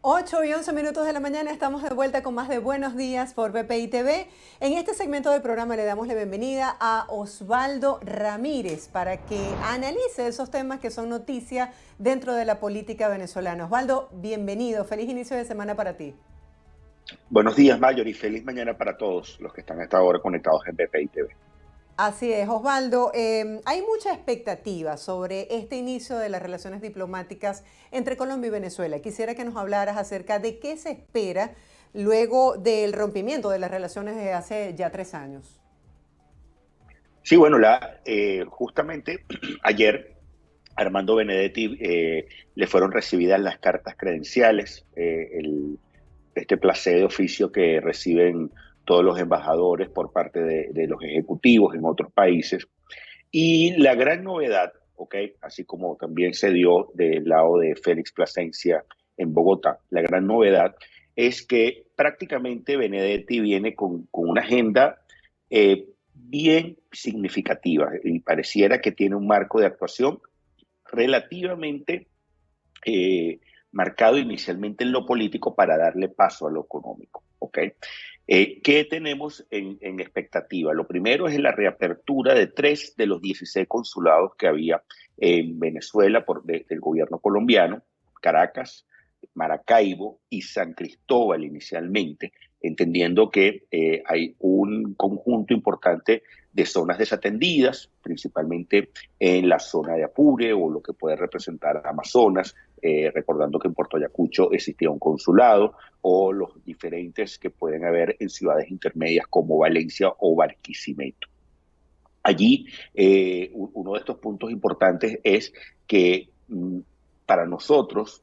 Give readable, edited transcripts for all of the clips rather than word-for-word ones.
8:11 de la mañana, estamos de vuelta con más de Buenos Días por BPI TV. En este segmento del programa le damos la bienvenida a Osvaldo Ramírez para que analice esos temas que son noticia dentro de la política venezolana. Osvaldo, bienvenido, feliz inicio de semana para ti. Buenos días, Mayor, y feliz mañana para todos los que están a esta hora conectados en BPI TV. Así es, Osvaldo. Hay mucha expectativa sobre este inicio de las relaciones diplomáticas entre Colombia y Venezuela. Quisiera que nos hablaras acerca de qué se espera luego del rompimiento de las relaciones de hace ya 3 años. Sí, bueno, justamente ayer Armando Benedetti le fueron recibidas las cartas credenciales, este placé de oficio que reciben todos los embajadores por parte de los ejecutivos en otros países. Y la gran novedad, así como también se dio del lado de Félix Plasencia en Bogotá, la gran novedad es que prácticamente Benedetti viene con una agenda bien significativa y pareciera que tiene un marco de actuación relativamente marcado inicialmente en lo político para darle paso a lo económico. ¿Qué tenemos en expectativa? Lo primero es la reapertura de 3 de los 16 consulados que había en Venezuela del gobierno colombiano: Caracas, Maracaibo y San Cristóbal inicialmente, entendiendo que hay un conjunto importante de zonas desatendidas, principalmente en la zona de Apure o lo que puede representar Amazonas, recordando que en Puerto Ayacucho existía un consulado, o los diferentes que pueden haber en ciudades intermedias como Valencia o Barquisimeto. Allí, uno de estos puntos importantes es que para nosotros,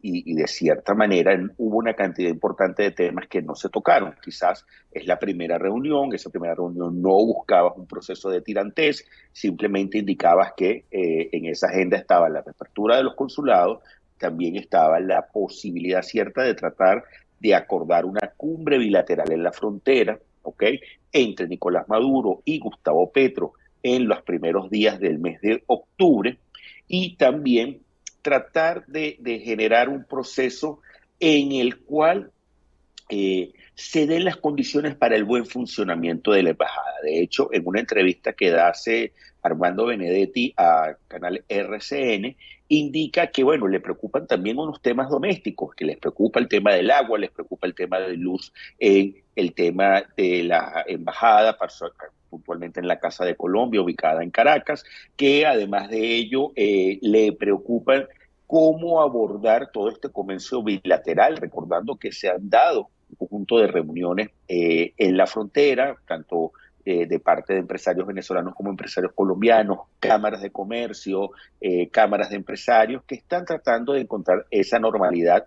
y de cierta manera, hubo una cantidad importante de temas que no se tocaron. Quizás es la primera reunión, esa primera reunión no buscabas un proceso de tirantez, simplemente indicabas que en esa agenda estaba la reapertura de los consulados, también estaba la posibilidad cierta de tratar de acordar una cumbre bilateral en la frontera, entre Nicolás Maduro y Gustavo Petro en los primeros días del mes de octubre, y también tratar de generar un proceso en el cual se den las condiciones para el buen funcionamiento de la embajada. De hecho, en una entrevista que hace Armando Benedetti a canal RCN, indica que, bueno, le preocupan también unos temas domésticos, que les preocupa el tema del agua, les preocupa el tema de luz, el tema de la embajada, puntualmente en la Casa de Colombia, ubicada en Caracas, que además de ello le preocupan cómo abordar todo este comercio bilateral, recordando que se han dado un conjunto de reuniones en la frontera, tanto de parte de empresarios venezolanos como empresarios colombianos, cámaras de comercio, cámaras de empresarios, que están tratando de encontrar esa normalidad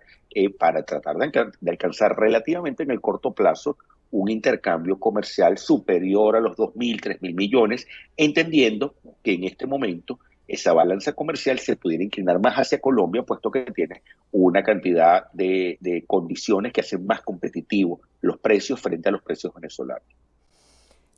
para tratar de alcanzar relativamente en el corto plazo un intercambio comercial superior a los 2.000, 3.000 millones, entendiendo que en este momento esa balanza comercial se pudiera inclinar más hacia Colombia, puesto que tiene una cantidad de condiciones que hacen más competitivos los precios frente a los precios venezolanos.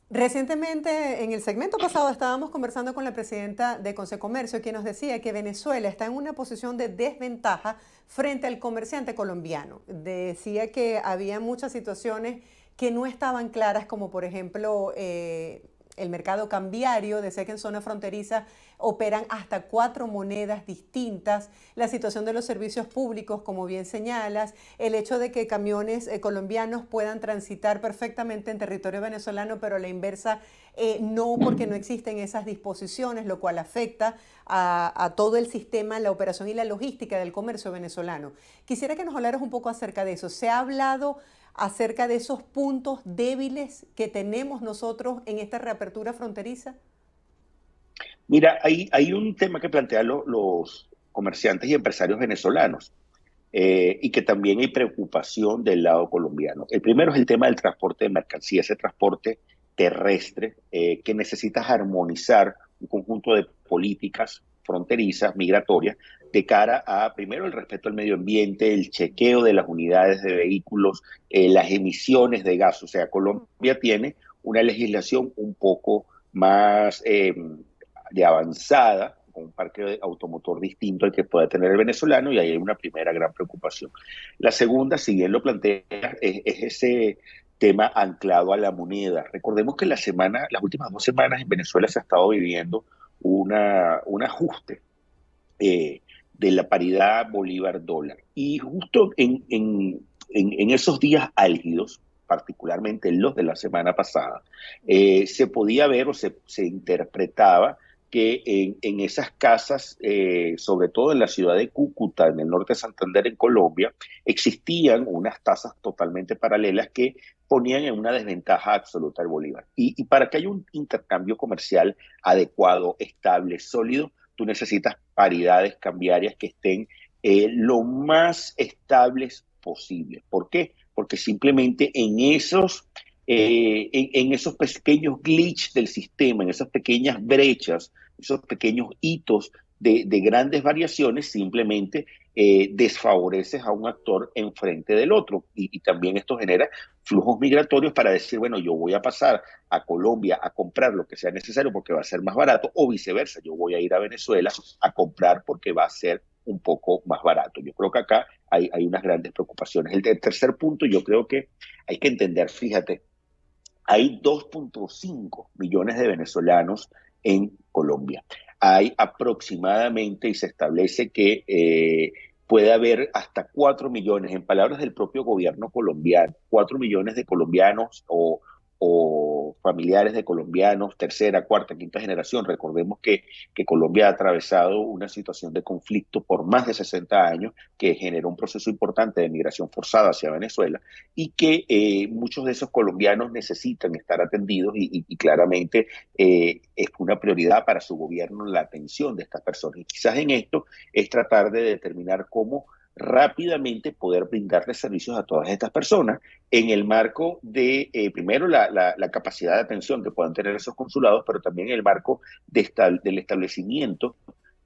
Recientemente, en el segmento pasado, estábamos conversando con la presidenta de Consecomercio, quien nos decía que Venezuela está en una posición de desventaja frente al comerciante colombiano. Decía que había muchas situaciones que no estaban claras, como por ejemplo el mercado cambiario. Decía que en zona fronteriza operan hasta 4 monedas distintas, la situación de los servicios públicos, como bien señalas, el hecho de que camiones colombianos puedan transitar perfectamente en territorio venezolano, pero a la inversa no, porque no existen esas disposiciones, lo cual afecta a todo el sistema, la operación y la logística del comercio venezolano. Quisiera que nos hablaras un poco acerca de eso. ¿Se ha hablado acerca de esos puntos débiles que tenemos nosotros en esta reapertura fronteriza? Mira, hay un tema que plantean los comerciantes y empresarios venezolanos y que también hay preocupación del lado colombiano. El primero es el tema del transporte de mercancías, ese transporte terrestre que necesita armonizar un conjunto de políticas fronterizas, migratorias, de cara a, primero, el respeto al medio ambiente, el chequeo de las unidades de vehículos, las emisiones de gas. O sea, Colombia tiene una legislación un poco más de avanzada, con un parque automotor distinto al que pueda tener el venezolano, y ahí hay una primera gran preocupación. La segunda, si bien lo plantea, es ese tema anclado a la moneda. Recordemos que las últimas 2 semanas en Venezuela se ha estado viviendo un ajuste de la paridad bolívar-dólar. Y justo en esos días álgidos, particularmente los de la semana pasada, se podía ver o se interpretaba que en esas casas, sobre todo en la ciudad de Cúcuta, en el norte de Santander, en Colombia, existían unas tasas totalmente paralelas que ponían en una desventaja absoluta al bolívar. Y para que haya un intercambio comercial adecuado, estable, sólido, tú necesitas paridades cambiarias que estén lo más estables posible. ¿Por qué? Porque simplemente en esos pequeños glitches del sistema, en esas pequeñas brechas, esos pequeños hitos de grandes variaciones, simplemente desfavoreces a un actor en frente del otro. Y también esto genera flujos migratorios para decir, bueno, yo voy a pasar a Colombia a comprar lo que sea necesario porque va a ser más barato, o viceversa, yo voy a ir a Venezuela a comprar porque va a ser un poco más barato. Yo creo que acá hay unas grandes preocupaciones. El tercer punto, yo creo que hay que entender, fíjate, hay 2.5 millones de venezolanos en Colombia. Hay aproximadamente, y se establece que puede haber hasta 4 millones, en palabras del propio gobierno colombiano, 4 millones de colombianos o familiares de colombianos, tercera, cuarta, quinta generación. Recordemos que Colombia ha atravesado una situación de conflicto por más de 60 años que generó un proceso importante de migración forzada hacia Venezuela, y que muchos de esos colombianos necesitan estar atendidos, y claramente es una prioridad para su gobierno la atención de estas personas. Y quizás en esto es tratar de determinar cómo rápidamente poder brindarles servicios a todas estas personas en el marco de, primero, la capacidad de atención que puedan tener esos consulados, pero también en el marco del establecimiento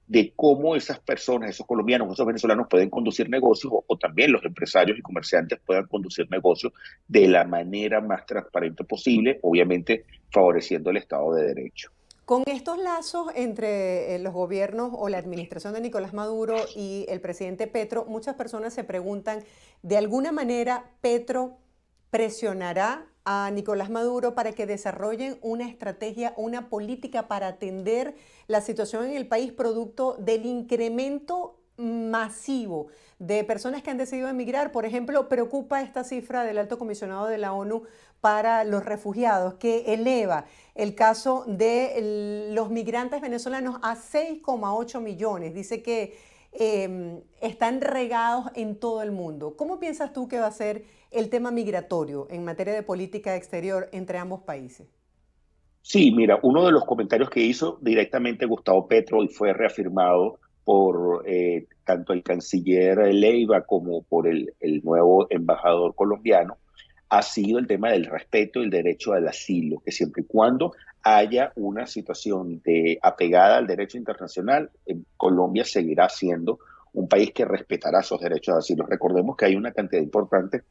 de cómo esas personas, esos colombianos, esos venezolanos pueden conducir negocios, o también los empresarios y comerciantes puedan conducir negocios de la manera más transparente posible, obviamente favoreciendo el Estado de Derecho. Con estos lazos entre los gobiernos o la administración de Nicolás Maduro y el presidente Petro, muchas personas se preguntan, ¿de alguna manera Petro presionará a Nicolás Maduro para que desarrollen una estrategia, una política para atender la situación en el país producto del incremento masivo de personas que han decidido emigrar? Por ejemplo, preocupa esta cifra del Alto Comisionado de la ONU para los refugiados, que eleva el caso de los migrantes venezolanos a 6,8 millones. Dice que están regados en todo el mundo. ¿Cómo piensas tú que va a ser el tema migratorio en materia de política exterior entre ambos países? Sí, mira, uno de los comentarios que hizo directamente Gustavo Petro y fue reafirmado por tanto el canciller Leiva como por el nuevo embajador colombiano, ha sido el tema del respeto y el derecho al asilo, que siempre y cuando haya una situación apegada al derecho internacional, Colombia seguirá siendo un país que respetará esos derechos de asilo. Recordemos que hay una cantidad importante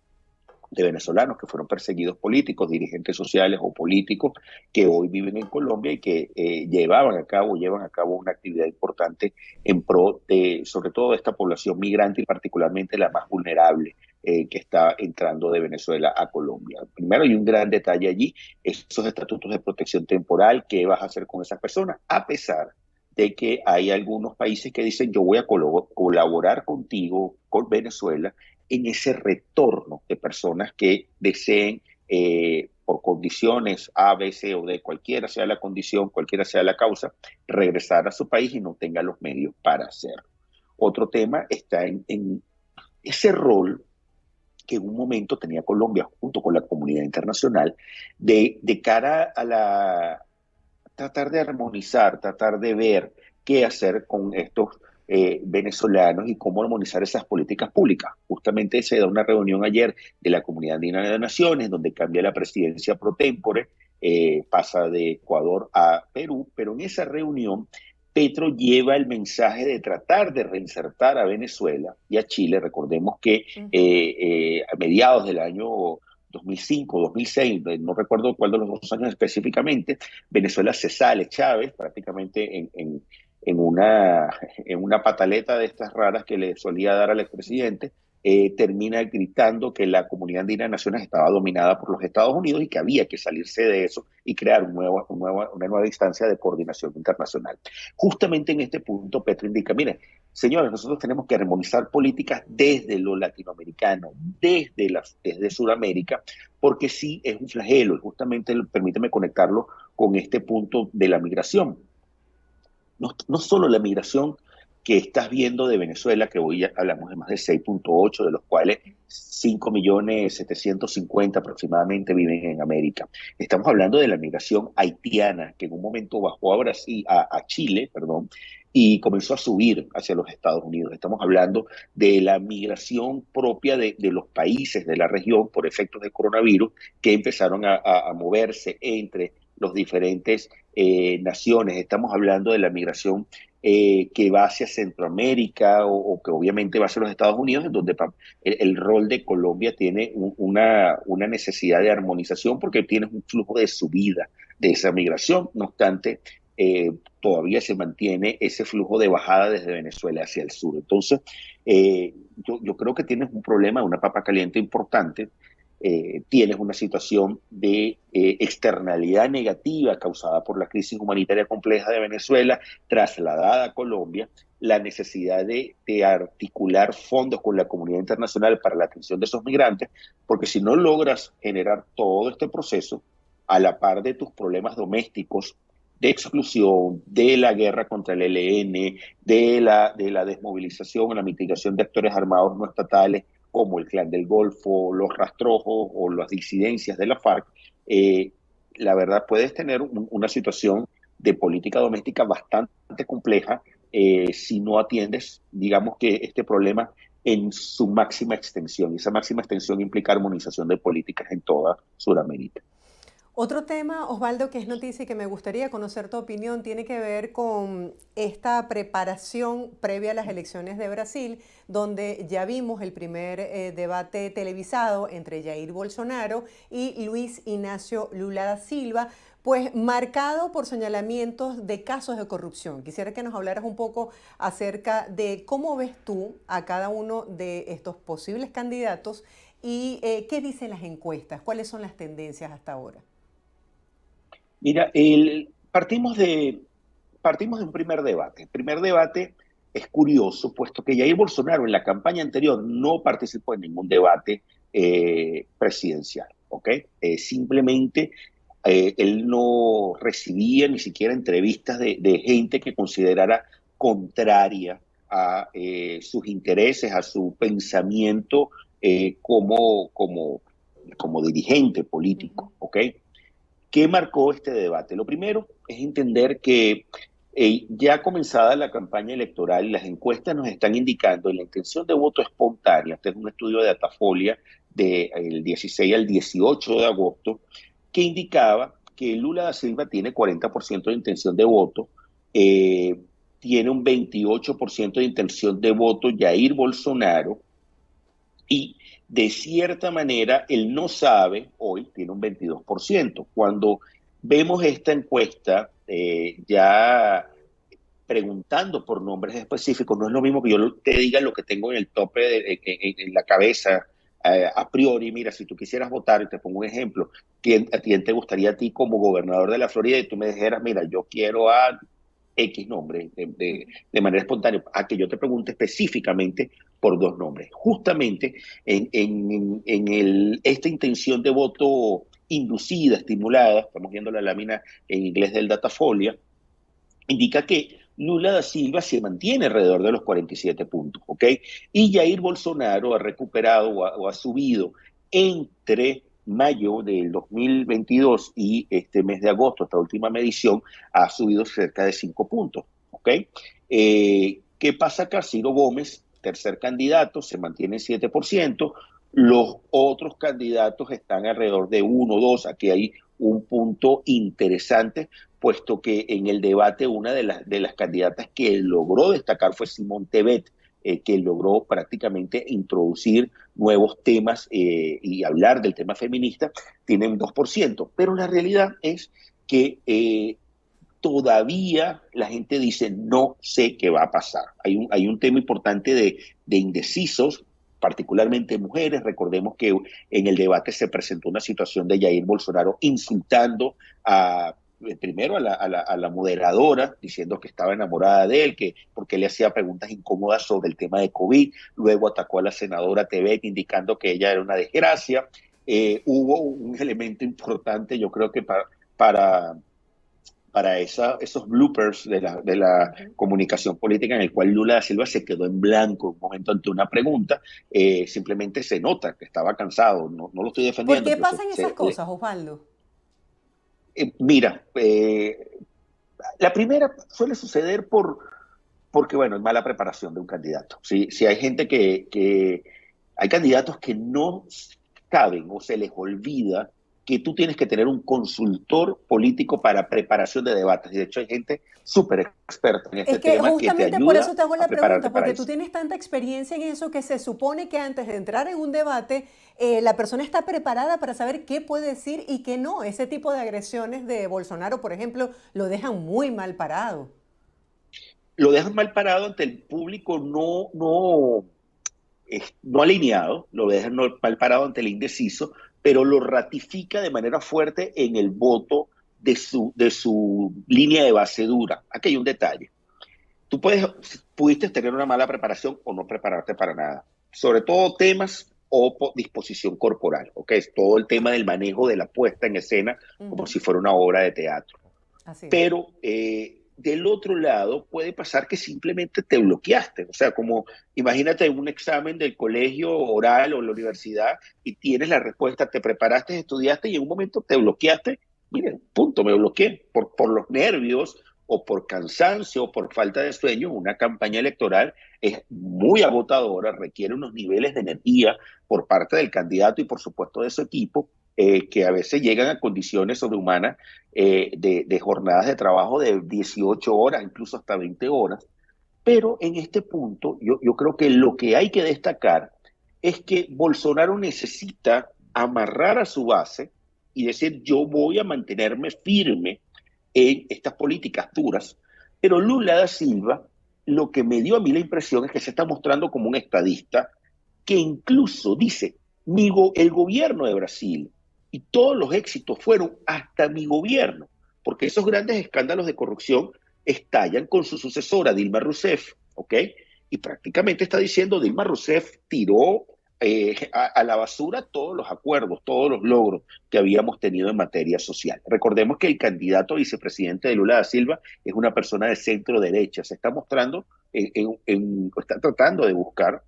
de venezolanos que fueron perseguidos políticos, dirigentes sociales o políticos que hoy viven en Colombia y que llevan a cabo una actividad importante en pro de, sobre todo, de esta población migrante y particularmente la más vulnerable que está entrando de Venezuela a Colombia. Primero, hay un gran detalle allí, esos estatutos de protección temporal. ¿Qué vas a hacer con esas personas? A pesar de que hay algunos países que dicen, yo voy a colaborar contigo, con Venezuela, en ese retorno de personas que deseen, por condiciones A, B, C o D, cualquiera sea la condición, cualquiera sea la causa, regresar a su país y no tenga los medios para hacerlo. Otro tema está en ese rol que en un momento tenía Colombia junto con la comunidad internacional de cara a tratar de armonizar, tratar de ver qué hacer con estos venezolanos y cómo armonizar esas políticas públicas. Justamente se da una reunión ayer de la Comunidad Andina de Naciones, donde cambia la presidencia pro tempore, pasa de Ecuador a Perú, pero en esa reunión Petro lleva el mensaje de tratar de reinsertar a Venezuela y a Chile. Recordemos que a mediados del año 2005, 2006, no recuerdo cuál de los dos años específicamente, Venezuela se sale, Chávez, prácticamente en una pataleta de estas raras que le solía dar al expresidente, termina gritando que la comunidad andina de naciones estaba dominada por los Estados Unidos y que había que salirse de eso y crear una nueva instancia de coordinación internacional. Justamente en este punto, Petro indica, mire, señores, nosotros tenemos que armonizar políticas desde lo latinoamericano, desde Sudamérica, porque sí es un flagelo, y justamente permíteme conectarlo con este punto de la migración. No solo la migración que estás viendo de Venezuela, que hoy ya hablamos de más de 6.8, de los cuales 5.750.000 aproximadamente viven en América. Estamos hablando de la migración haitiana, que en un momento bajó a Brasil, a Chile, perdón, y comenzó a subir hacia los Estados Unidos. Estamos hablando de la migración propia de los países de la región por efectos de coronavirus que empezaron a moverse entre los diferentes naciones. Estamos hablando de la migración que va hacia Centroamérica o que obviamente va hacia los Estados Unidos, en donde el rol de Colombia tiene una necesidad de armonización porque tiene un flujo de subida de esa migración. No obstante, todavía se mantiene ese flujo de bajada desde Venezuela hacia el sur. Entonces, yo creo que tienes un problema, una papa caliente importante. Tienes una situación de externalidad negativa causada por la crisis humanitaria compleja de Venezuela, trasladada a Colombia, la necesidad de articular fondos con la comunidad internacional para la atención de esos migrantes, porque si no logras generar todo este proceso a la par de tus problemas domésticos, de exclusión, de la guerra contra el ELN, de la desmovilización o la mitigación de actores armados no estatales, como el Clan del Golfo, los rastrojos o las disidencias de la FARC, la verdad puedes tener una situación de política doméstica bastante compleja si no atiendes, digamos que este problema en su máxima extensión. Y esa máxima extensión implica armonización de políticas en toda Sudamérica. Otro tema, Osvaldo, que es noticia y que me gustaría conocer tu opinión, tiene que ver con esta preparación previa a las elecciones de Brasil, donde ya vimos el primer debate televisado entre Jair Bolsonaro y Luis Ignacio Lula da Silva, pues marcado por señalamientos de casos de corrupción. Quisiera que nos hablaras un poco acerca de cómo ves tú a cada uno de estos posibles candidatos y qué dicen las encuestas, cuáles son las tendencias hasta ahora. Mira, partimos de un primer debate. El primer debate es curioso, puesto que Jair Bolsonaro en la campaña anterior no participó en ningún debate presidencial, ¿ok? Simplemente él no recibía ni siquiera entrevistas de gente que considerara contraria a sus intereses, a su pensamiento como dirigente político, ¿ok? ¿Qué marcó este debate? Lo primero es entender que ya comenzada la campaña electoral, las encuestas nos están indicando la intención de voto espontánea. Este es un estudio de Datafolia del 16 al 18 de agosto, que indicaba que Lula da Silva tiene 40% de intención de voto, tiene un 28% de intención de voto Jair Bolsonaro, y de cierta manera él no sabe, hoy tiene un 22%. Cuando vemos esta encuesta, ya preguntando por nombres específicos, no es lo mismo que yo te diga lo que tengo en el tope, en la cabeza, a priori. Mira, si tú quisieras votar, y te pongo un ejemplo, ¿a quién te gustaría a ti como gobernador de la Florida? Y tú me dijeras, mira, yo quiero a X nombre de manera espontánea, a que yo te pregunte específicamente por dos nombres. Justamente esta intención de voto inducida, estimulada, estamos viendo la lámina en inglés del Datafolia, indica que Lula da Silva se mantiene alrededor de los 47 puntos, ¿ok? Y Jair Bolsonaro ha recuperado o ha subido entre mayo del 2022 y este mes de agosto, esta última medición, ha subido cerca de 5 puntos, ¿ok? ¿Qué pasa acá? Ciro Gómez, tercer candidato, se mantiene en 7%, Los otros candidatos están alrededor de uno o dos. Aquí hay un punto interesante, puesto que en el debate una de las candidatas que logró destacar fue Simone Tebet, que logró prácticamente introducir nuevos temas y hablar del tema feminista, tienen 2%. Pero la realidad es que todavía la gente dice, no sé qué va a pasar. Hay un tema importante de indecisos, particularmente mujeres. Recordemos que en el debate se presentó una situación de Jair Bolsonaro insultando primero a la moderadora, diciendo que estaba enamorada de él, que porque le hacía preguntas incómodas sobre el tema de COVID. Luego atacó a la senadora Tebet, indicando que ella era una desgracia. Hubo un elemento importante, yo creo que para esos bloopers de la comunicación política, en el cual Lula da Silva se quedó en blanco un momento ante una pregunta. Simplemente se nota que estaba cansado. No lo estoy ¿Por defendiendo, qué pero pasan esas cosas, Osvaldo? mira, la primera suele suceder porque, bueno, es mala preparación de un candidato. Si hay gente hay candidatos que no saben o se les olvida que tú tienes que tener un consultor político para preparación de debates. De hecho, hay gente súper experta en Es este que tema que te justamente por ayuda eso te hago a la prepararte pregunta, para porque tú eso. tienes tanta experiencia en eso que se supone que antes de entrar en un debate, la persona está preparada para saber qué puede decir y qué no. Ese tipo de agresiones de Bolsonaro, por ejemplo, lo dejan muy mal parado. Lo dejas mal parado ante el público no alineado, lo deja mal parado ante el indeciso, pero lo ratifica de manera fuerte en el voto de su línea de base dura. Aquí hay un detalle. Pudiste tener una mala preparación o no prepararte para nada. Sobre todo temas o disposición corporal, ¿ok? Es todo el tema del manejo de la puesta en escena como Ujú. si fuera una obra de teatro. Así es. Pero del otro lado puede pasar que simplemente te bloqueaste. O sea, como imagínate un examen del colegio oral o la universidad y tienes la respuesta, te preparaste, estudiaste y en un momento te bloqueaste. Miren, punto, me bloqueé por los nervios o por cansancio o por falta de sueño. Una campaña electoral es muy agotadora, requiere unos niveles de energía por parte del candidato y por supuesto de su equipo, que a veces llegan a condiciones sobrehumanas, de jornadas de trabajo de 18 horas, incluso hasta 20 horas. Pero en este punto, yo creo que lo que hay que destacar es que Bolsonaro necesita amarrar a su base y decir, yo voy a mantenerme firme en estas políticas duras, pero Lula da Silva, lo que me dio a mí la impresión es que se está mostrando como un estadista que incluso dice, el gobierno de Brasil y todos los éxitos fueron hasta mi gobierno, porque esos grandes escándalos de corrupción estallan con su sucesora, Dilma Rousseff, ¿ok? Y prácticamente está diciendo, Dilma Rousseff tiró a la basura todos los acuerdos, todos los logros que habíamos tenido en materia social. Recordemos que el candidato a vicepresidente de Lula da Silva es una persona de centro derecha, se está mostrando, está tratando de buscar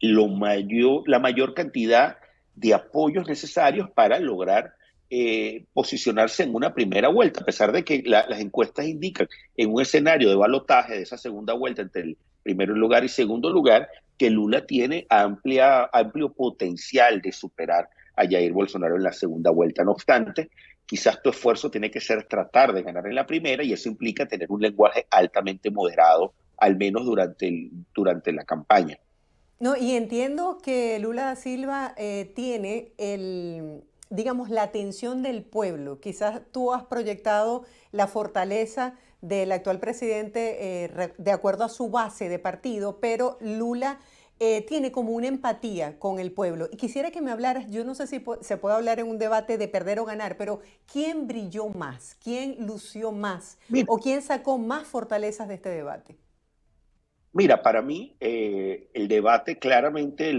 la mayor cantidad de apoyos necesarios para lograr posicionarse en una primera vuelta, a pesar de que las encuestas indican en un escenario de balotaje de esa segunda vuelta entre el primer lugar y segundo lugar, que Lula tiene amplio potencial de superar a Jair Bolsonaro en la segunda vuelta. No obstante, quizás tu esfuerzo tiene que ser tratar de ganar en la primera y eso implica tener un lenguaje altamente moderado, al menos durante la campaña. No, y entiendo que Lula da Silva tiene digamos, la atención del pueblo. Quizás tú has proyectado la fortaleza del actual presidente de acuerdo a su base de partido, pero Lula tiene como una empatía con el pueblo. Y quisiera que me hablaras, yo no sé si se puede hablar en un debate de perder o ganar, pero ¿quién brilló más? ¿Quién lució más? Mira, ¿O quién sacó más fortalezas de este debate? Mira, para mí el debate claramente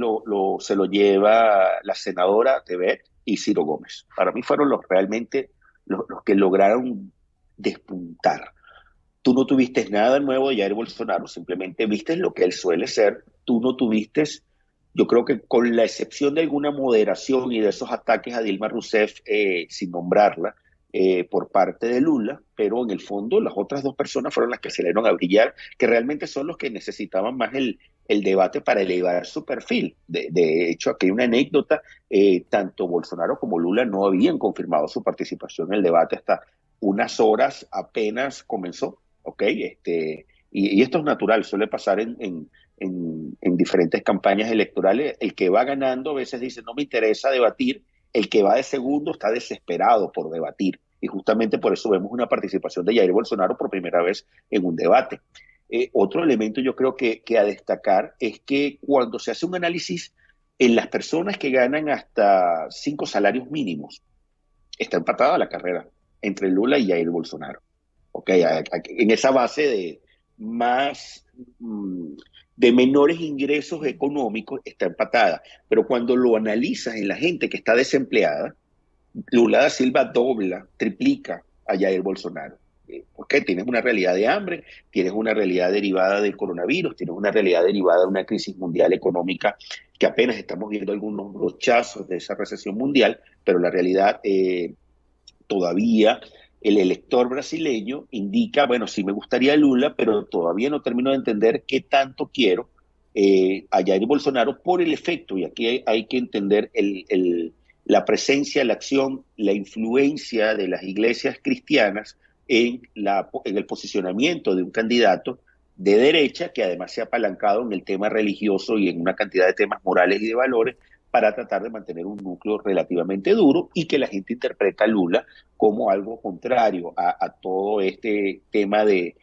se lo lleva la senadora Tebet y Ciro Gómez. Para mí fueron realmente los que lograron despuntar. Tú no tuviste nada nuevo de Jair Bolsonaro, simplemente viste lo que él suele ser. Tú no tuviste, yo creo que con la excepción de alguna moderación y de esos ataques a Dilma Rousseff, sin nombrarla, por parte de Lula, pero en el fondo las otras dos personas fueron las que salieron a brillar, que realmente son los que necesitaban más el debate para elevar su perfil. De hecho, aquí hay una anécdota, tanto Bolsonaro como Lula no habían confirmado su participación en el debate hasta unas horas apenas comenzó, ¿ok? Y esto es natural, suele pasar en diferentes campañas electorales. El que va ganando a veces dice, no me interesa debatir, el que va de segundo está desesperado por debatir. Y justamente por eso vemos una participación de Jair Bolsonaro por primera vez en un debate. Otro elemento yo creo que a destacar es que cuando se hace un análisis en las personas que ganan hasta 5 salarios mínimos, está empatada la carrera entre Lula y Jair Bolsonaro. Okay, en esa base de más de menores ingresos económicos está empatada. Pero cuando lo analizas en la gente que está desempleada, Lula da Silva dobla, triplica a Jair Bolsonaro. Porque tienes una realidad de hambre, tienes una realidad derivada del coronavirus, tienes una realidad derivada de una crisis mundial económica que apenas estamos viendo algunos brochazos de esa recesión mundial, pero la realidad todavía el elector brasileño indica, bueno, sí me gustaría Lula, pero todavía no termino de entender qué tanto quiero a Jair Bolsonaro por el efecto, y aquí hay que entender la presencia, la acción, la influencia de las iglesias cristianas en el posicionamiento de un candidato de derecha que además se ha apalancado en el tema religioso y en una cantidad de temas morales y de valores para tratar de mantener un núcleo relativamente duro y que la gente interpreta a Lula como algo contrario a todo este tema de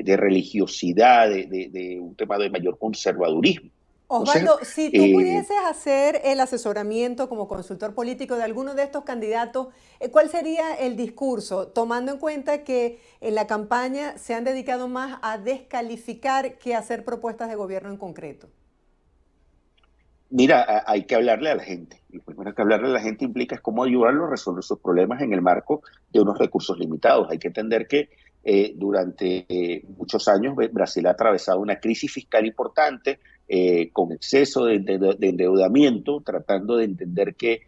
religiosidad, de un tema de mayor conservadurismo. Entonces, Osvaldo, si tú pudieses hacer el asesoramiento como consultor político de alguno de estos candidatos, ¿cuál sería el discurso, tomando en cuenta que en la campaña se han dedicado más a descalificar que a hacer propuestas de gobierno en concreto? mira, hay que hablarle a la gente. Y primero que hablarle a la gente implica es cómo ayudarlo a resolver sus problemas en el marco de unos recursos limitados. Hay que entender que durante muchos años Brasil ha atravesado una crisis fiscal importante, con exceso de endeudamiento, tratando de entender que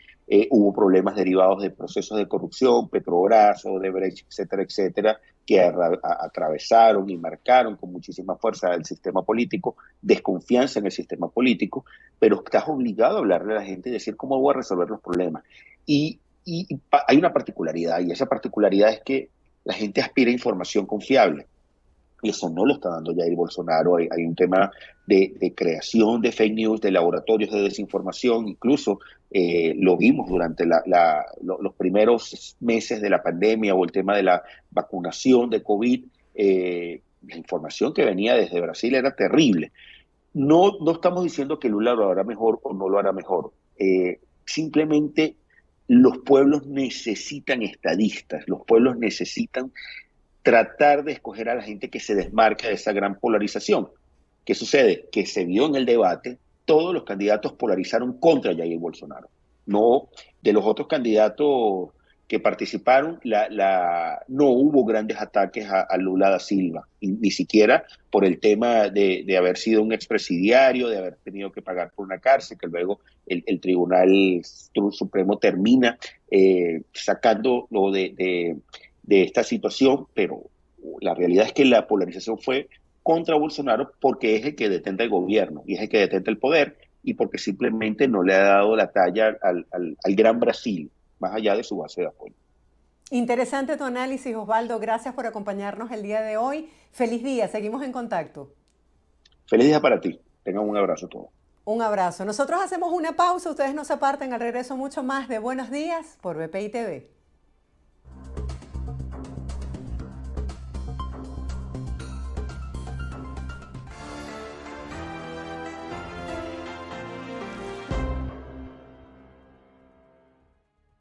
hubo problemas derivados de procesos de corrupción, Petrobras, Odebrecht, etcétera, etcétera, que atravesaron y marcaron con muchísima fuerza el sistema político, desconfianza en el sistema político, pero estás obligado a hablarle a la gente y decir cómo voy a resolver los problemas. Y hay una particularidad, y esa particularidad es que la gente aspira a información confiable. Y eso no lo está dando Jair Bolsonaro. Hay un tema de creación de fake news, de laboratorios de desinformación. Incluso lo vimos durante los primeros meses de la pandemia o el tema de la vacunación de COVID. La información que venía desde Brasil era terrible. No estamos diciendo que Lula lo hará mejor o no lo hará mejor. Simplemente los pueblos necesitan estadistas, los pueblos necesitan tratar de escoger a la gente que se desmarca de esa gran polarización. ¿Qué sucede? Que se vio en el debate, todos los candidatos polarizaron contra Jair Bolsonaro. No, de los otros candidatos que participaron, no hubo grandes ataques a Lula da Silva, ni siquiera por el tema de haber sido un expresidiario, de haber tenido que pagar por una cárcel, que luego el Tribunal Supremo termina sacándolo de esta situación, pero la realidad es que la polarización fue contra Bolsonaro porque es el que detenta el gobierno y es el que detenta el poder y porque simplemente no le ha dado la talla al gran Brasil, más allá de su base de apoyo. Interesante tu análisis, Osvaldo. Gracias por acompañarnos el día de hoy. Feliz día, seguimos en contacto. Feliz día para ti. Tengan un abrazo a todos. Un abrazo. Nosotros hacemos una pausa, ustedes no se aparten, al regreso mucho más de Buenos Días por BPI TV.